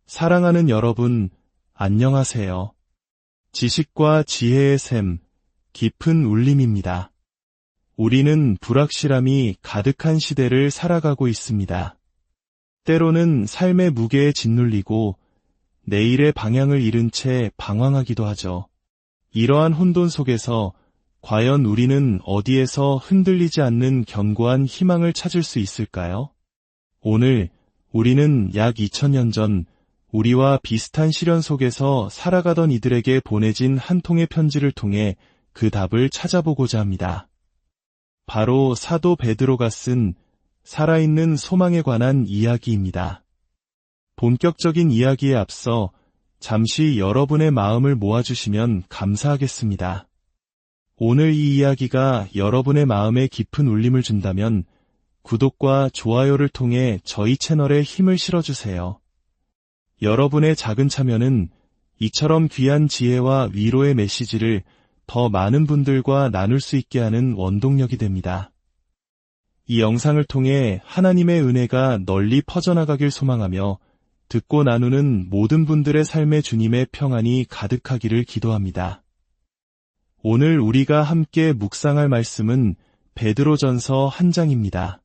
사랑하는 여러분, 안녕하세요. 지식과 지혜의 샘, 깊은 울림입니다. 우리는 불확실함이 가득한 시대를 살아가고 있습니다. 때로는 삶의 무게에 짓눌리고 내일의 방향을 잃은 채 방황하기도 하죠. 이러한 혼돈 속에서 과연 우리는 어디에서 흔들리지 않는 견고한 희망을 찾을 수 있을까요? 오늘 우리는 약 2000년 전 우리와 비슷한 시련 속에서 살아가던 이들에게 보내진 한 통의 편지를 통해 그 답을 찾아보고자 합니다. 바로 사도 베드로가 쓴 살아있는 소망에 관한 이야기입니다. 본격적인 이야기에 앞서 잠시 여러분의 마음을 모아주시면 감사하겠습니다. 오늘 이 이야기가 여러분의 마음에 깊은 울림을 준다면 구독과 좋아요를 통해 저희 채널에 힘을 실어주세요. 여러분의 작은 참여는 이처럼 귀한 지혜와 위로의 메시지를 더 많은 분들과 나눌 수 있게 하는 원동력이 됩니다. 이 영상을 통해 하나님의 은혜가 널리 퍼져나가길 소망하며 듣고 나누는 모든 분들의 삶에 주님의 평안이 가득하기를 기도합니다. 오늘 우리가 함께 묵상할 말씀은 베드로전서 1장입니다.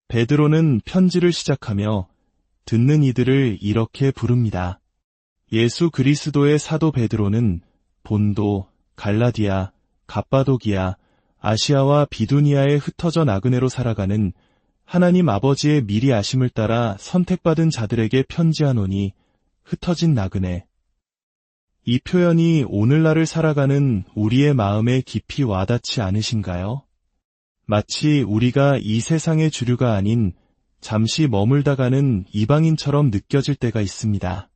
베드로는 편지를 시작하며 듣는 이들을 이렇게 부릅니다. 예수 그리스도의 사도 베드로는 본도, 갈라디아, 갑바도기아, 아시아와 비두니아에 흩어져 나그네로 살아가는 하나님 아버지의 미리 아심을 따라 선택받은 자들에게 편지하노니 흩어진 나그네. 이 표현이 오늘날을 살아가는 우리의 마음에 깊이 와닿지 않으신가요? 마치 우리가 이 세상의 주류가 아닌 잠시 머물다 가는 이방인처럼 느껴질 때가 있습니다.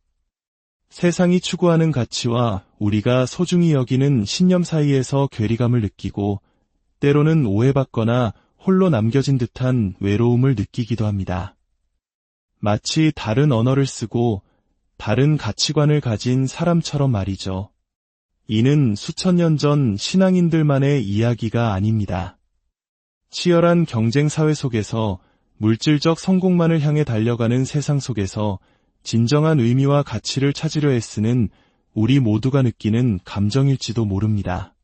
세상이 추구하는 가치와 우리가 소중히 여기는 신념 사이에서 괴리감을 느끼고 때로는 오해받거나 홀로 남겨진 듯한 외로움을 느끼기도 합니다. 마치 다른 언어를 쓰고 다른 가치관을 가진 사람처럼 말이죠. 이는 수천 년 전 신앙인들만의 이야기가 아닙니다. 치열한 경쟁 사회 속에서 물질적 성공만을 향해 달려가는 세상 속에서 진정한 의미와 가치를 찾으려 애쓰는 우리 모두가 느끼는 감정일지도 모릅니다.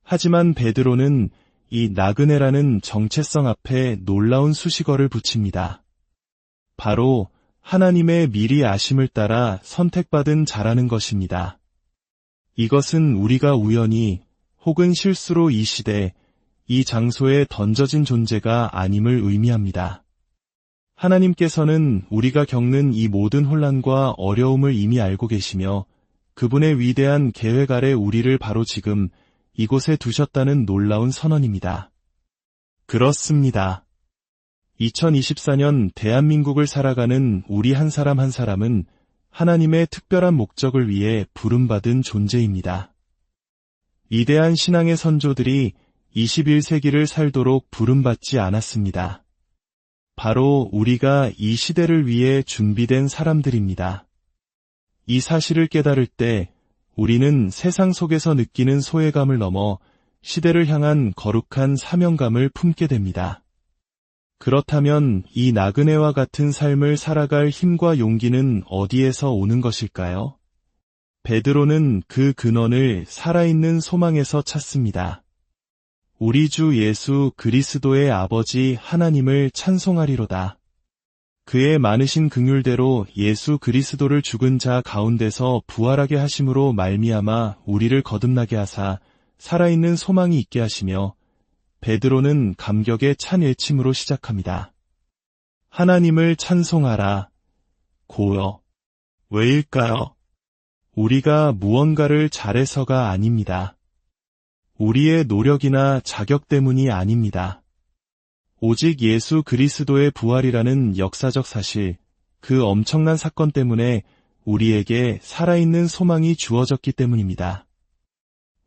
하지만 베드로는 이 나그네라는 정체성 앞에 놀라운 수식어를 붙입니다. 바로 하나님의 미리 아심을 따라 선택받은 자라는 것입니다. 이것은 우리가 우연히 혹은 실수로 이 시대, 이 장소에 던져진 존재가 아님을 의미합니다. 하나님께서는 우리가 겪는 이 모든 혼란과 어려움을 이미 알고 계시며 그분의 위대한 계획 아래 우리를 바로 지금 이곳에 두셨다는 놀라운 선언입니다. 그렇습니다. 2024년 대한민국을 살아가는 우리 한 사람 한 사람은 하나님의 특별한 목적을 위해 부름받은 존재입니다. 위대한 신앙의 선조들이 21세기를 살도록 부름받지 않았습니다. 바로 우리가 이 시대를 위해 준비된 사람들입니다. 이 사실을 깨달을 때 우리는 세상 속에서 느끼는 소외감을 넘어 시대를 향한 거룩한 사명감을 품게 됩니다. 그렇다면 이 나그네와 같은 삶을 살아갈 힘과 용기는 어디에서 오는 것일까요? 베드로는 그 근원을 살아있는 소망에서 찾습니다. 우리 주 예수 그리스도의 아버지 하나님을 찬송하리로다. 그의 많으신 긍휼대로 예수 그리스도를 죽은 자 가운데서 부활하게 하심으로 말미암아 우리를 거듭나게 하사 살아있는 소망이 있게 하시며 베드로는 감격의 찬 외침으로 시작합니다. 하나님을 찬송하라. 고요. 왜일까요? 우리가 무언가를 잘해서가 아닙니다. 우리의 노력이나 자격 때문이 아닙니다. 오직 예수 그리스도의 부활이라는 역사적 사실, 그 엄청난 사건 때문에 우리에게 살아있는 소망이 주어졌기 때문입니다.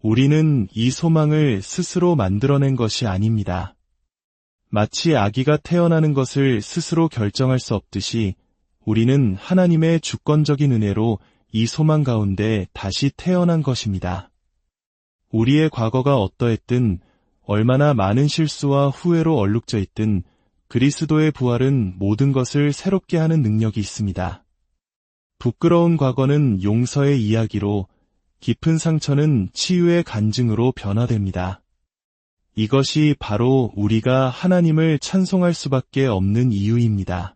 우리는 이 소망을 스스로 만들어낸 것이 아닙니다. 마치 아기가 태어나는 것을 스스로 결정할 수 없듯이 우리는 하나님의 주권적인 은혜로 이 소망 가운데 다시 태어난 것입니다. 우리의 과거가 어떠했든 얼마나 많은 실수와 후회로 얼룩져 있든 그리스도의 부활은 모든 것을 새롭게 하는 능력이 있습니다. 부끄러운 과거는 용서의 이야기로, 깊은 상처는 치유의 간증으로 변화됩니다. 이것이 바로 우리가 하나님을 찬송할 수밖에 없는 이유입니다.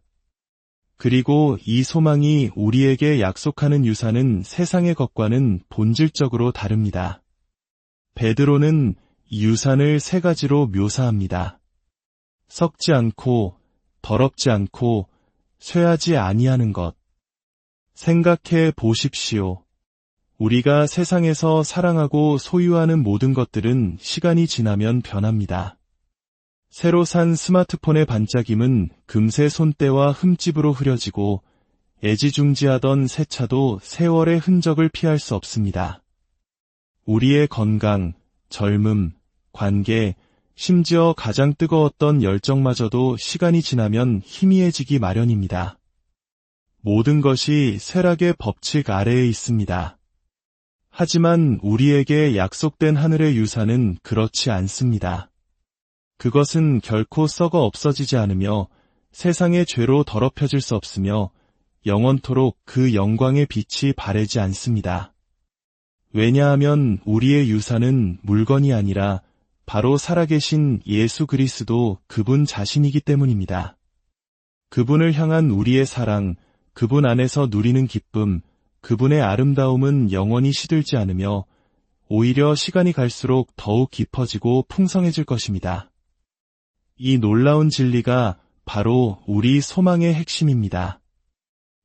그리고 이 소망이 우리에게 약속하는 유산은 세상의 것과는 본질적으로 다릅니다. 베드로는 유산을 세 가지로 묘사합니다. 썩지 않고, 더럽지 않고, 쇠하지 아니하는 것. 생각해 보십시오. 우리가 세상에서 사랑하고 소유하는 모든 것들은 시간이 지나면 변합니다. 새로 산 스마트폰의 반짝임은 금세 손때와 흠집으로 흐려지고, 애지중지하던 새 차도 세월의 흔적을 피할 수 없습니다. 우리의 건강, 젊음, 관계, 심지어 가장 뜨거웠던 열정마저도 시간이 지나면 희미해지기 마련입니다. 모든 것이 쇠락의 법칙 아래에 있습니다. 하지만 우리에게 약속된 하늘의 유산은 그렇지 않습니다. 그것은 결코 썩어 없어지지 않으며 세상의 죄로 더럽혀질 수 없으며 영원토록 그 영광의 빛이 바래지 않습니다. 왜냐하면 우리의 유산은 물건이 아니라 바로 살아계신 예수 그리스도 그분 자신이기 때문입니다. 그분을 향한 우리의 사랑, 그분 안에서 누리는 기쁨, 그분의 아름다움은 영원히 시들지 않으며 오히려 시간이 갈수록 더욱 깊어지고 풍성해질 것입니다. 이 놀라운 진리가 바로 우리 소망의 핵심입니다.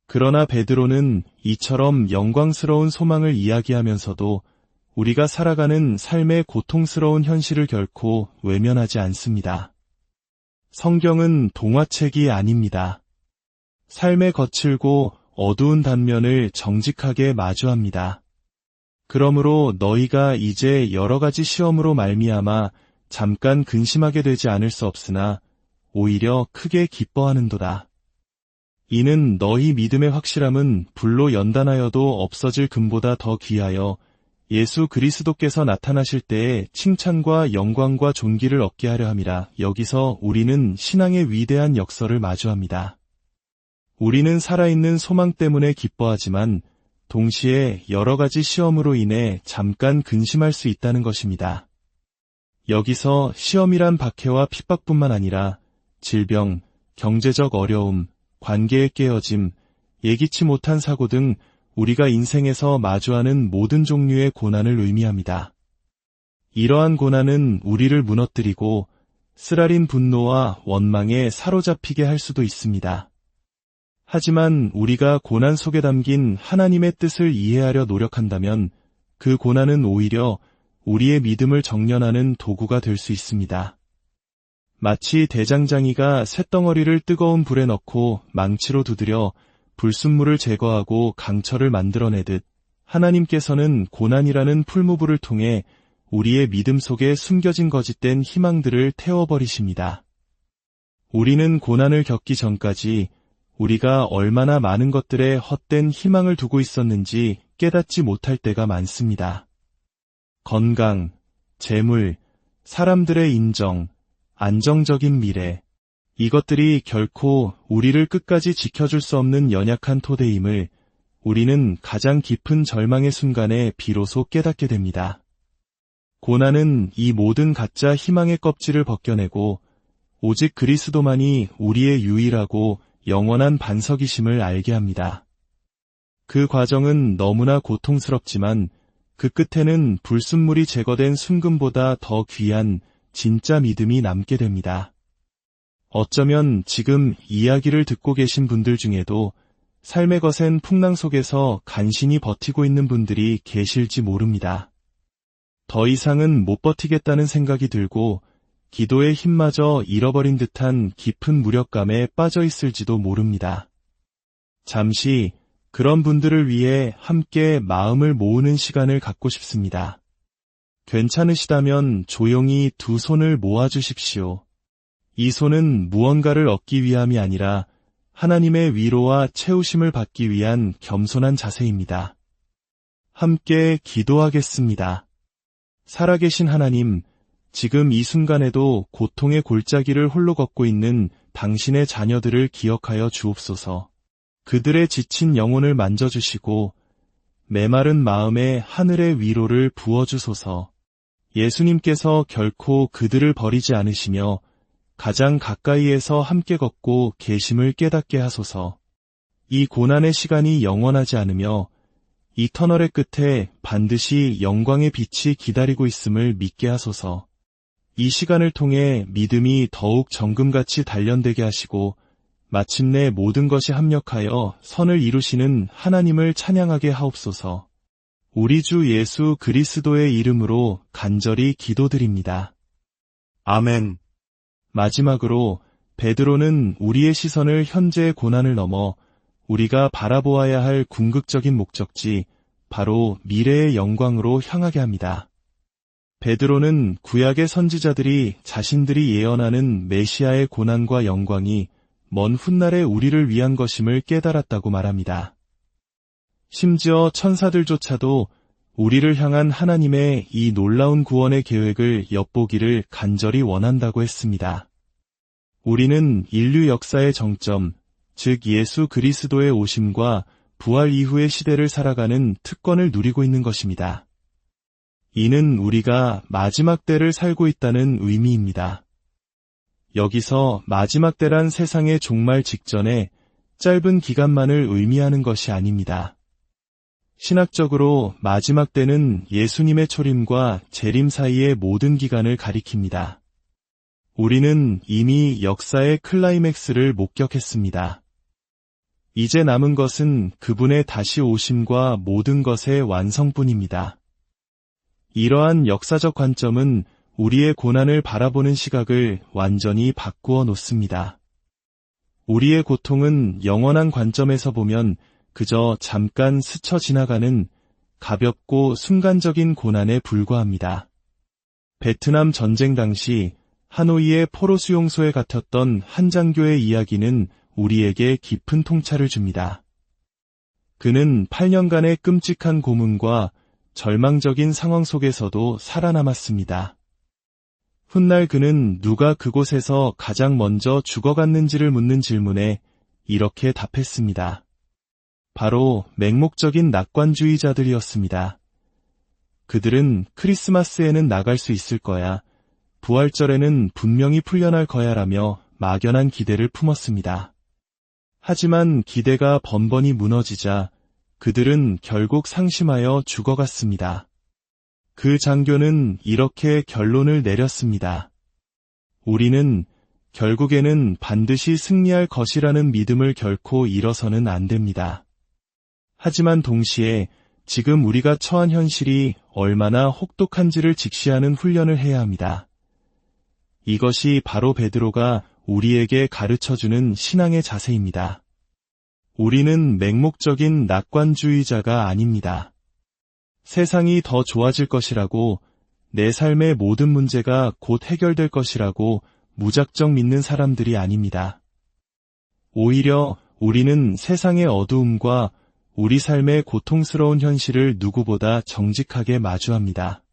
그러나 베드로는 이처럼 영광스러운 소망을 이야기하면서도 우리가 살아가는 삶의 고통스러운 현실을 결코 외면하지 않습니다. 성경은 동화책이 아닙니다. 삶의 거칠고 어두운 단면을 정직하게 마주합니다. 그러므로 너희가 이제 여러 가지 시험으로 말미암아 잠깐 근심하게 되지 않을 수 없으나 오히려 크게 기뻐하는도다. 이는 너희 믿음의 확실함은 불로 연단하여도 없어질 금보다 더 귀하여 예수 그리스도께서 나타나실 때에 칭찬과 영광과 존귀를 얻게 하려 함이라. 여기서 우리는 신앙의 위대한 역설을 마주합니다. 우리는 살아있는 소망 때문에 기뻐하지만 동시에 여러 가지 시험으로 인해 잠깐 근심할 수 있다는 것입니다. 여기서 시험이란 박해와 핍박뿐만 아니라 질병, 경제적 어려움, 관계의 깨어짐, 예기치 못한 사고 등 우리가 인생에서 마주하는 모든 종류의 고난을 의미합니다. 이러한 고난은 우리를 무너뜨리고 쓰라린 분노와 원망에 사로잡히게 할 수도 있습니다. 하지만 우리가 고난 속에 담긴 하나님의 뜻을 이해하려 노력한다면 그 고난은 오히려 우리의 믿음을 정련하는 도구가 될 수 있습니다. 마치 대장장이가 쇳덩어리를 뜨거운 불에 넣고 망치로 두드려 불순물을 제거하고 강철을 만들어내듯 하나님께서는 고난이라는 풀무불을 통해 우리의 믿음 속에 숨겨진 거짓된 희망들을 태워버리십니다. 우리는 고난을 겪기 전까지 우리가 얼마나 많은 것들에 헛된 희망을 두고 있었는지 깨닫지 못할 때가 많습니다. 건강, 재물, 사람들의 인정, 안정적인 미래, 이것들이 결코 우리를 끝까지 지켜줄 수 없는 연약한 토대임을 우리는 가장 깊은 절망의 순간에 비로소 깨닫게 됩니다. 고난은 이 모든 가짜 희망의 껍질을 벗겨내고 오직 그리스도만이 우리의 유일하고 영원한 반석이심을 알게 합니다. 그 과정은 너무나 고통스럽지만 그 끝에는 불순물이 제거된 순금보다 더 귀한 진짜 믿음이 남게 됩니다. 어쩌면 지금 이야기를 듣고 계신 분들 중에도 삶의 거센 풍랑 속에서 간신히 버티고 있는 분들이 계실지 모릅니다. 더 이상은 못 버티겠다는 생각이 들고 기도의 힘마저 잃어버린 듯한 깊은 무력감에 빠져 있을지도 모릅니다. 잠시 그런 분들을 위해 함께 마음을 모으는 시간을 갖고 싶습니다. 괜찮으시다면 조용히 두 손을 모아주십시오. 이 손은 무언가를 얻기 위함이 아니라 하나님의 위로와 채우심을 받기 위한 겸손한 자세입니다. 함께 기도하겠습니다. 살아계신 하나님, 지금 이 순간에도 고통의 골짜기를 홀로 걷고 있는 당신의 자녀들을 기억하여 주옵소서. 그들의 지친 영혼을 만져주시고 메마른 마음에 하늘의 위로를 부어주소서. 예수님께서 결코 그들을 버리지 않으시며 가장 가까이에서 함께 걷고 계심을 깨닫게 하소서. 이 고난의 시간이 영원하지 않으며 이 터널의 끝에 반드시 영광의 빛이 기다리고 있음을 믿게 하소서. 이 시간을 통해 믿음이 더욱 정금같이 단련되게 하시고 마침내 모든 것이 합력하여 선을 이루시는 하나님을 찬양하게 하옵소서. 우리 주 예수 그리스도의 이름으로 간절히 기도드립니다. 아멘. 마지막으로 베드로는 우리의 시선을 현재의 고난을 넘어 우리가 바라보아야 할 궁극적인 목적지, 바로 미래의 영광으로 향하게 합니다. 베드로는 구약의 선지자들이 자신들이 예언하는 메시아의 고난과 영광이 먼 훗날에 우리를 위한 것임을 깨달았다고 말합니다. 심지어 천사들조차도 우리를 향한 하나님의 이 놀라운 구원의 계획을 엿보기를 간절히 원한다고 했습니다. 우리는 인류 역사의 정점, 즉 예수 그리스도의 오심과 부활 이후의 시대를 살아가는 특권을 누리고 있는 것입니다. 이는 우리가 마지막 때를 살고 있다는 의미입니다. 여기서 마지막 때란 세상의 종말 직전에 짧은 기간만을 의미하는 것이 아닙니다. 신학적으로 마지막 때는 예수님의 초림과 재림 사이의 모든 기간을 가리킵니다. 우리는 이미 역사의 클라이맥스를 목격했습니다. 이제 남은 것은 그분의 다시 오심과 모든 것의 완성뿐입니다. 이러한 역사적 관점은 우리의 고난을 바라보는 시각을 완전히 바꾸어 놓습니다. 우리의 고통은 영원한 관점에서 보면 그저 잠깐 스쳐 지나가는 가볍고 순간적인 고난에 불과합니다. 베트남 전쟁 당시 하노이의 포로 수용소에 갇혔던 한 장교의 이야기는 우리에게 깊은 통찰을 줍니다. 그는 8년간의 끔찍한 고문과 절망적인 상황 속에서도 살아남았습니다. 훗날 그는 누가 그곳에서 가장 먼저 죽어갔는지를 묻는 질문에 이렇게 답했습니다. 바로 맹목적인 낙관주의자들이었습니다. 그들은 크리스마스에는 나갈 수 있을 거야, 부활절에는 분명히 풀려날 거야라며 막연한 기대를 품었습니다. 하지만 기대가 번번이 무너지자 그들은 결국 상심하여 죽어갔습니다. 그 장교는 이렇게 결론을 내렸습니다. 우리는 결국에는 반드시 승리할 것이라는 믿음을 결코 잃어서는 안 됩니다. 하지만 동시에 지금 우리가 처한 현실이 얼마나 혹독한지를 직시하는 훈련을 해야 합니다. 이것이 바로 베드로가 우리에게 가르쳐주는 신앙의 자세입니다. 우리는 맹목적인 낙관주의자가 아닙니다. 세상이 더 좋아질 것이라고, 내 삶의 모든 문제가 곧 해결될 것이라고 무작정 믿는 사람들이 아닙니다. 오히려 우리는 세상의 어두움과 우리 삶의 고통스러운 현실을 누구보다 정직하게 마주합니다.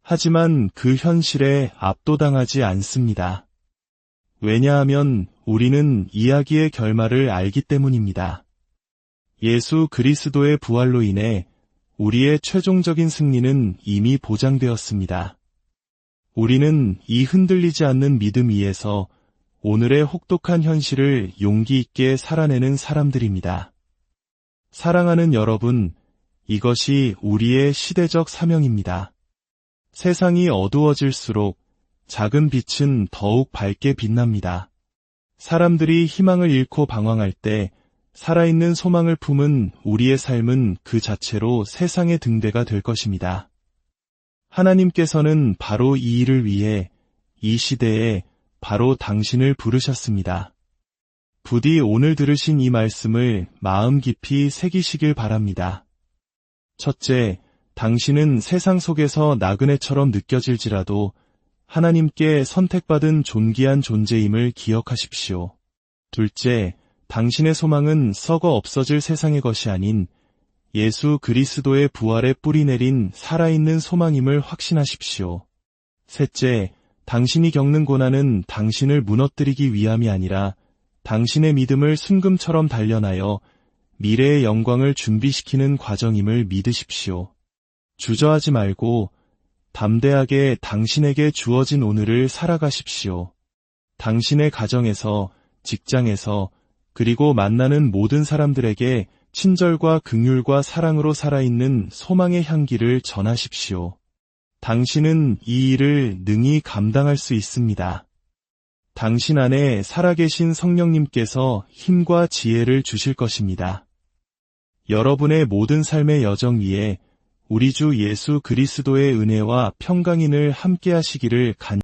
하지만 그 현실에 압도당하지 않습니다. 왜냐하면 우리는 이야기의 결말을 알기 때문입니다. 예수 그리스도의 부활로 인해 우리의 최종적인 승리는 이미 보장되었습니다. 우리는 이 흔들리지 않는 믿음 위에서 오늘의 혹독한 현실을 용기 있게 살아내는 사람들입니다. 사랑하는 여러분, 이것이 우리의 시대적 사명입니다. 세상이 어두워질수록 작은 빛은 더욱 밝게 빛납니다. 사람들이 희망을 잃고 방황할 때 살아있는 소망을 품은 우리의 삶은 그 자체로 세상의 등대가 될 것입니다. 하나님께서는 바로 이 일을 위해 이 시대에 바로 당신을 부르셨습니다. 부디 오늘 들으신 이 말씀을 마음 깊이 새기시길 바랍니다. 첫째, 당신은 세상 속에서 나그네처럼 느껴질지라도 하나님께 선택받은 존귀한 존재임을 기억하십시오. 둘째, 당신의 소망은 썩어 없어질 세상의 것이 아닌 예수 그리스도의 부활에 뿌리 내린 살아있는 소망임을 확신하십시오. 셋째, 당신이 겪는 고난은 당신을 무너뜨리기 위함이 아니라 당신의 믿음을 순금처럼 단련하여 미래의 영광을 준비시키는 과정임을 믿으십시오. 주저하지 말고 담대하게 당신에게 주어진 오늘을 살아가십시오. 당신의 가정에서, 직장에서, 그리고 만나는 모든 사람들에게 친절과 긍휼과 사랑으로 살아있는 소망의 향기를 전하십시오. 당신은 이 일을 능히 감당할 수 있습니다. 당신 안에 살아계신 성령님께서 힘과 지혜를 주실 것입니다. 여러분의 모든 삶의 여정 위에 우리 주 예수 그리스도의 은혜와 평강인을 함께 하시기를 간절히